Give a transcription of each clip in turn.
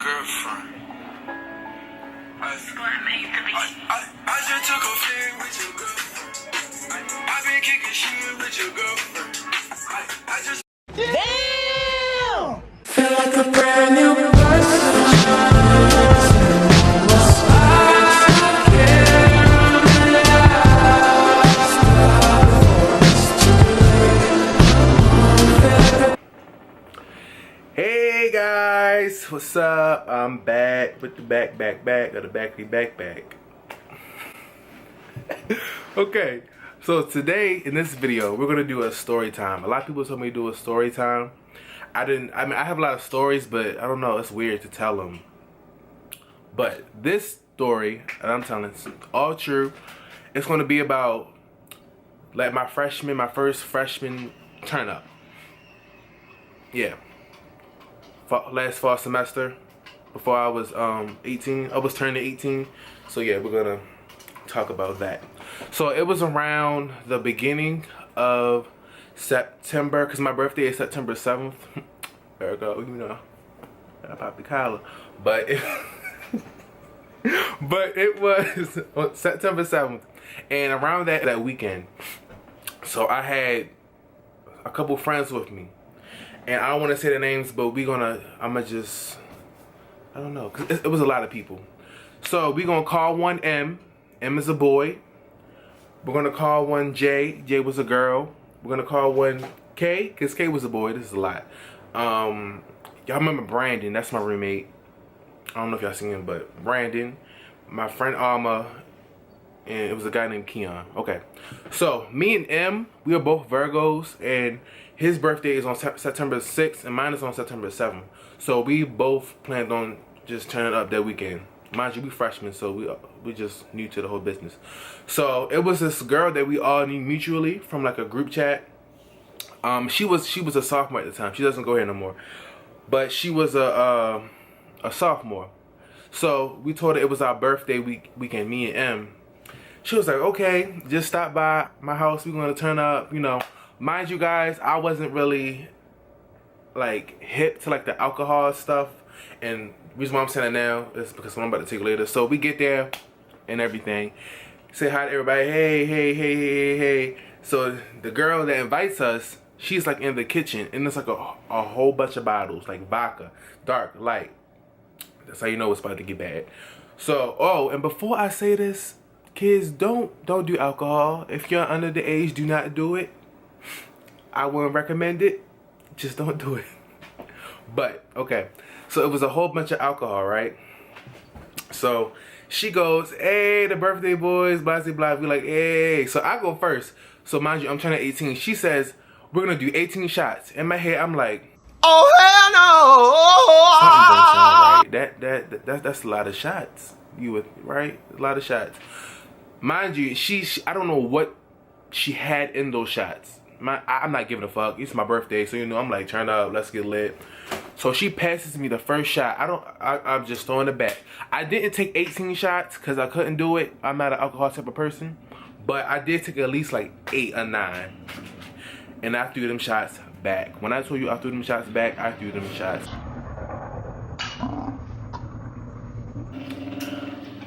girlfriend. I just took a fling with your girlfriend. I been kicking shit with your girlfriend. I just Damn! feel like a brand new person. Hey guys, what's up? I'm back with the back of the backpack. Okay, so today in this video we're gonna do a story time. A lot of people told me to do a story time. I have a lot of stories, but I don't know, it's weird to tell them. But this story that I'm telling is all true. It's gonna be about like my first freshman turn up. Yeah. Last fall semester, before I was 18. I was turning 18. So yeah, we're gonna talk about that. So it was around the beginning of September, because my birthday is September 7th. There we go, you know, I popped the collar. But it was on September 7th, and around that weekend, so I had a couple friends with me. And I don't want to say the names, but I don't know, because it was a lot of people. So we're going to call one M. M is a boy. We're going to call one J. J was a girl. We're going to call one K, because K was a boy. This is a lot. Y'all remember Brandon? That's my roommate. I don't know if y'all seen him, but Brandon. My friend Alma. And it was a guy named Keon. Okay. So me and M, we are both Virgos, and his birthday is on September 6th, and mine is on September 7th. So we both planned on just turning up that weekend. Mind you, we freshmen, so we just new to the whole business. So it was this girl that we all knew mutually from like a group chat. She was a sophomore at the time. She doesn't go here no more, but she was a sophomore. So we told her it was our birthday weekend, me and M. She was like, okay, just stop by my house. We're going to turn up, you know. Mind you guys, I wasn't really, like, hip to, like, the alcohol stuff. And the reason why I'm saying that now is because I'm about to take later. So we get there and everything. Say hi to everybody. Hey. So the girl that invites us, she's, like, in the kitchen. And there's, like, a whole bunch of bottles, like vodka, dark, light. That's how you know it's about to get bad. So, oh, and before I say this, kids, don't do alcohol. If you're under the age, do not do it. I wouldn't recommend it. Just don't do it. But, okay. So it was a whole bunch of alcohol, right? So she goes, hey, the birthday boys, blah, blah, blah. We're like, hey. So I go first. So mind you, I'm turning 18. She says, we're going to do 18 shots. In my head, I'm like, Oh hell no! something don't sound right. That's a lot of shots. Right? A lot of shots. Mind you, I don't know what she had in those shots. I'm not giving a fuck. It's my birthday, so you know I'm like, turn up, let's get lit. So she passes me the first shot. I'm just throwing it back. I didn't take 18 shots because I couldn't do it. I'm not an alcohol type of person, but I did take at least like 8 or 9, and I threw them shots back. When I told you I threw them shots back, I threw them shots.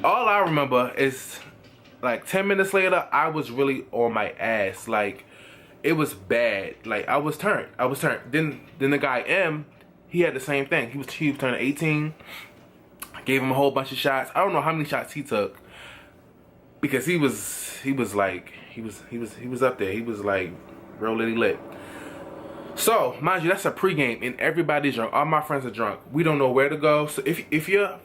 All I remember is, like, 10 minutes later, I was really on my ass. Like, it was bad. Like, I was turned. Then the guy M, he had the same thing. He was turning 18. I gave him a whole bunch of shots. I don't know how many shots he took, because he was up there. He was like real lit. So mind you, that's a pregame, and everybody's drunk. All my friends are drunk. We don't know where to go. So if you go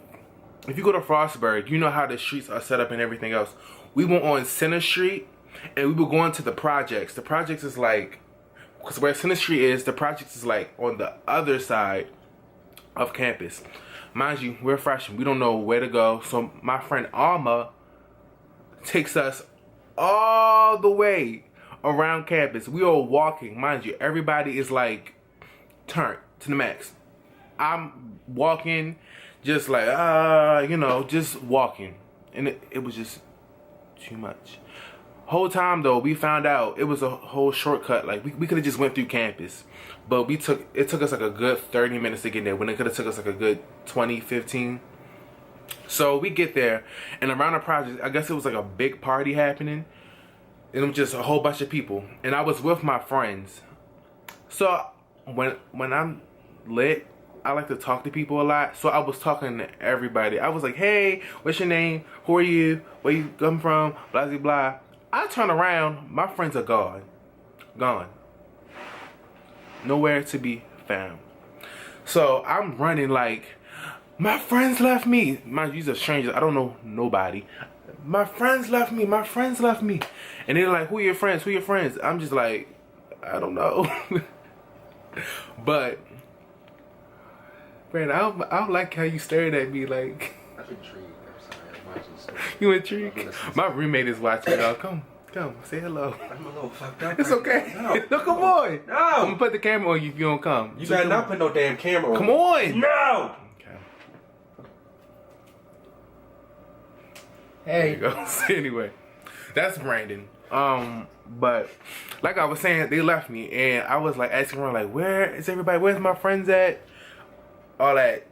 to Frostburg, you know how the streets are set up and everything else. We went on Center Street, and we were going to the projects. The projects is like, because where Center Street is, the projects is like on the other side of campus. Mind you, we're freshmen. We don't know where to go. So my friend Alma takes us all the way around campus. We are walking. Mind you, everybody is like turned to the max. I'm walking just like, you know, just walking. And it was just too much. Whole time though, we found out it was a whole shortcut. Like we could have just went through campus, but it took us like a good 30 minutes to get there when it could have took us like a good 20, 15. So we get there, and around the project, I guess it was like a big party happening, and it was just a whole bunch of people, and I was with my friends. So when I'm lit, I like to talk to people a lot. So I was talking to everybody. I was like, hey, what's your name? Who are you? Where you come from? Blah, blah, blah. I turn around, my friends are gone. Gone. Nowhere to be found. So I'm running like, my friends left me. Mind you, these are strangers. I don't know nobody. My friends left me. My friends left me. And they're like, who are your friends? Who are your friends? I'm just like, I don't know. But, Brandon, I don't like how you stared at me like. I'm intrigued. I'm sorry. I'm watching stuff. You intrigued? My roommate is watching, y'all. Come, say hello. I'm a little fucked up. It's okay. No, No, come on. No. I'm gonna put the camera on you if you don't come. You better not put no damn camera on. Come on. No. Okay. Hey. There you go. So anyway, that's Brandon. But like I was saying, they left me, and I was like asking around, like, where is everybody? Where's my friends at? All that.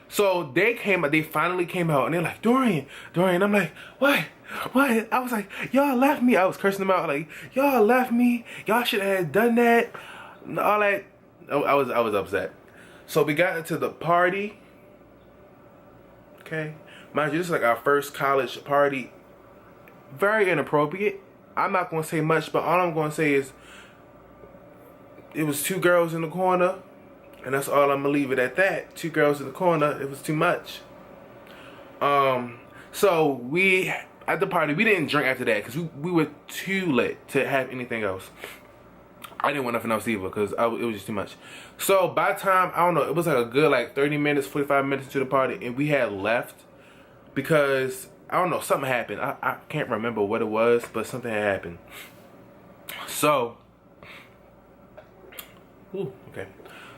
So they finally came out, and they're like, Dorian. I'm like, what? I was like, y'all left me. I was cursing them out, like, y'all left me. Y'all should have done that. All that. I was upset. So we got into the party. Okay. Mind you, this is like our first college party. Very inappropriate. I'm not going to say much, but all I'm going to say is it was 2 girls in the corner, and that's all I'm going to leave it at that. 2 girls in the corner, it was too much. So we, at the party, we didn't drink after that because we were too lit to have anything else. I didn't want nothing else either because it was just too much. So by the time, I don't know, it was like a good like 30 minutes, 45 minutes to the party, and we had left because I don't know, something happened. I can't remember what it was, but something had happened. So, okay.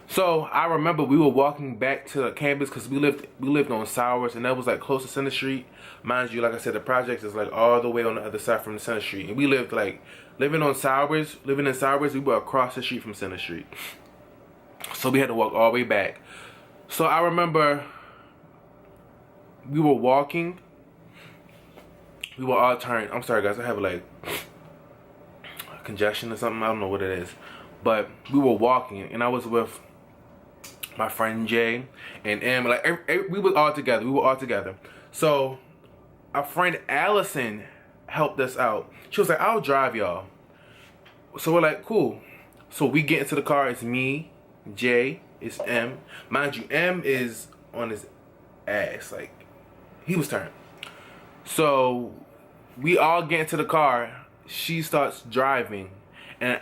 So I remember we were walking back to the campus because we lived on Sowers, and that was like close to Center Street. Mind you, like I said, the project is like all the way on the other side from the Center Street, and we lived like living in Sowers. We were across the street from Center Street, so we had to walk all the way back. So I remember we were walking. We were all turned. I'm sorry, guys. I have like congestion or something. I don't know what it is, but we were walking, and I was with my friend Jay and M. Like we were all together. So our friend Allison helped us out. She was like, "I'll drive y'all." So we're like, "Cool." So we get into the car. It's me, Jay, it's M. Mind you, M is on his ass. Like he was turned. So we all get into the car. She starts driving, and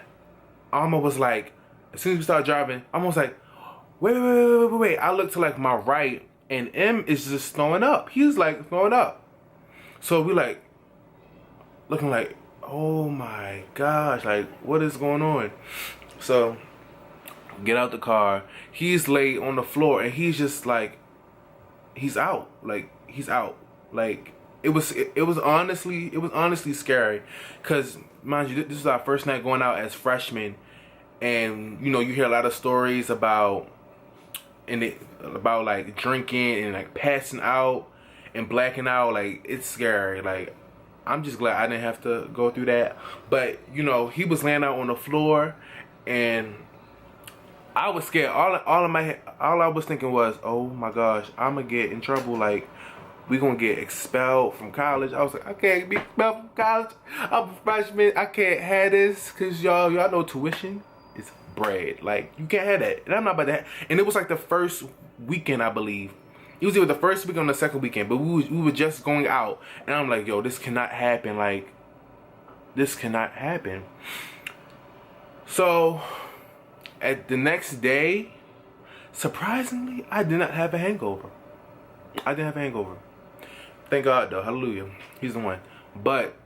Alma was like, as soon as we start driving, I was like, wait. I look to like my right, and M is just throwing up. He's like throwing up. So we like looking like, oh my gosh, like what is going on? So get out the car. He's laid on the floor, and he's just like, he's out. Like he's out. Like it was honestly scary, cause mind you, this is our first night going out as freshmen, and you know you hear a lot of stories about like drinking and like passing out and blacking out. Like it's scary. Like I'm just glad I didn't have to go through that. But you know he was laying out on the floor, and I was scared. All I was thinking was, oh my gosh, I'm gonna get in trouble. Like we gonna get expelled from college. I was like, I can't be expelled from college. I'm a freshman. I can't have this because y'all know tuition is bread. Like you can't have that. And I'm not about that. And it was like the first weekend, I believe. It was either the first weekend or the second weekend. But we were just going out, and I'm like, yo, this cannot happen. Like this cannot happen. So at the next day, surprisingly, I did not have a hangover. Thank God though, hallelujah. He's the one. But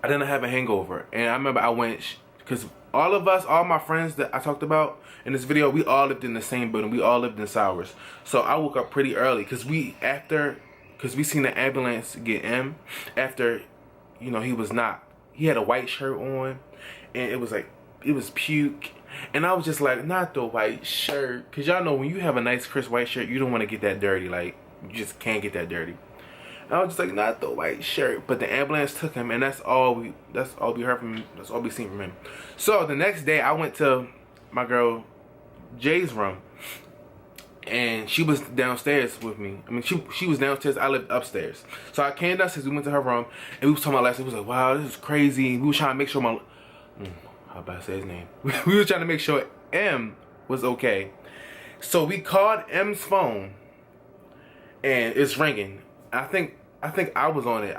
I didn't have a hangover. And I remember I went, because all my friends that I talked about in this video, we all lived in the same building. We all lived in Sowers. So I woke up pretty early because we seen the ambulance get M after, you know, he was knocked. he had a white shirt on, and it was like, it was puke. And I was just like, not the white shirt. Because y'all know when you have a nice crisp white shirt, you don't want to get that dirty. Like, you just can't get that dirty. And I was just like, not the white shirt. But the ambulance took him, and that's all we heard from him. That's all we seen from him. So the next day, I went to my girl Jay's room. And she was downstairs with me. I mean, she was downstairs. I lived upstairs. So I came downstairs. We went to her room, and we was talking about last night. We was like, wow, this is crazy. We was trying to make sure how about I say his name? We were trying to make sure M was okay. So we called M's phone, and it's ringing. I think I was on it.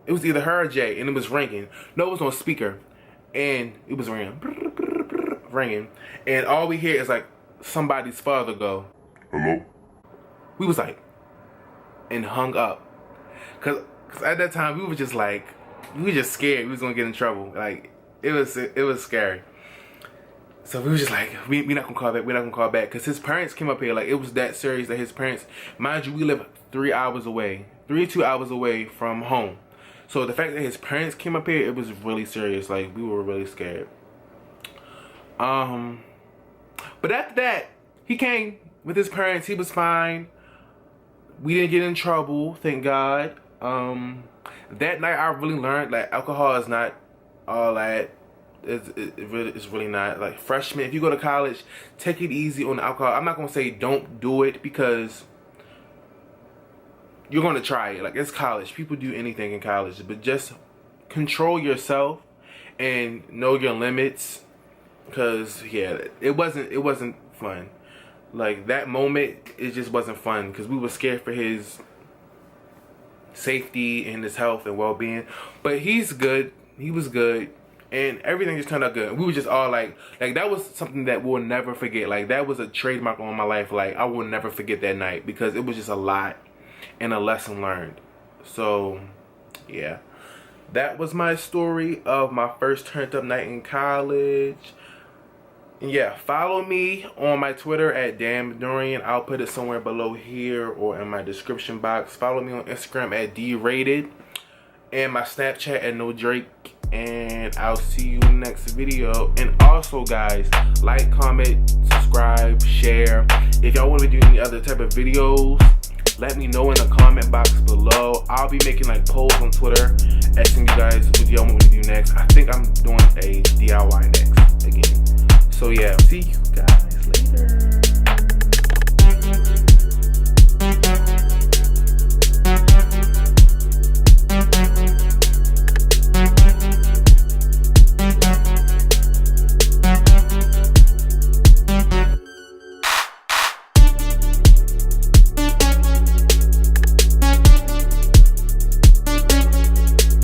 It was either her or Jay, and it was ringing. No, it was on speaker, and it was ringing. And all we hear is like somebody's father go, hello? We was like, and hung up. Cause at that time we were just like, we were just scared we was gonna get in trouble. Like, it was scary. So we was just like, we not gonna call back, we're not gonna call back. Cause his parents came up here, like it was that serious that his parents, mind you, we live 3 hours away, 2 hours away from home. So the fact that his parents came up here, it was really serious. Like, we were really scared. But after that, he came with his parents. He was fine. We didn't get in trouble, thank God. That night I really learned, like, alcohol is not all that. It's really not. Like, freshmen, if you go to college, take it easy on the alcohol. I'm not gonna say don't do it, because you're gonna try it. Like, it's college. People do anything in college, but just control yourself and know your limits. Cause yeah, it wasn't fun. Like, that moment, it just wasn't fun, because we were scared for his safety and his health and well-being. But he's good. He was good, and everything just turned out good. We were just all like that was something that we'll never forget. Like, that was a trademark on my life. Like, I will never forget that night, because it was just a lot and a lesson learned. So yeah, that was my story of my first turned up night in college. Yeah, follow me on my Twitter at Dorian. I'll put it somewhere below here or in my description box. Follow me on Instagram at D.rated and my Snapchat at No Drake. And I'll see you in the next video. And also, guys, like, comment, subscribe, share. If y'all want me to do any other type of videos, let me know in the comment box below. I'll be making like polls on Twitter, asking you guys what y'all want me to do next. I think I'm doing a DIY next again. So yeah, see you guys later.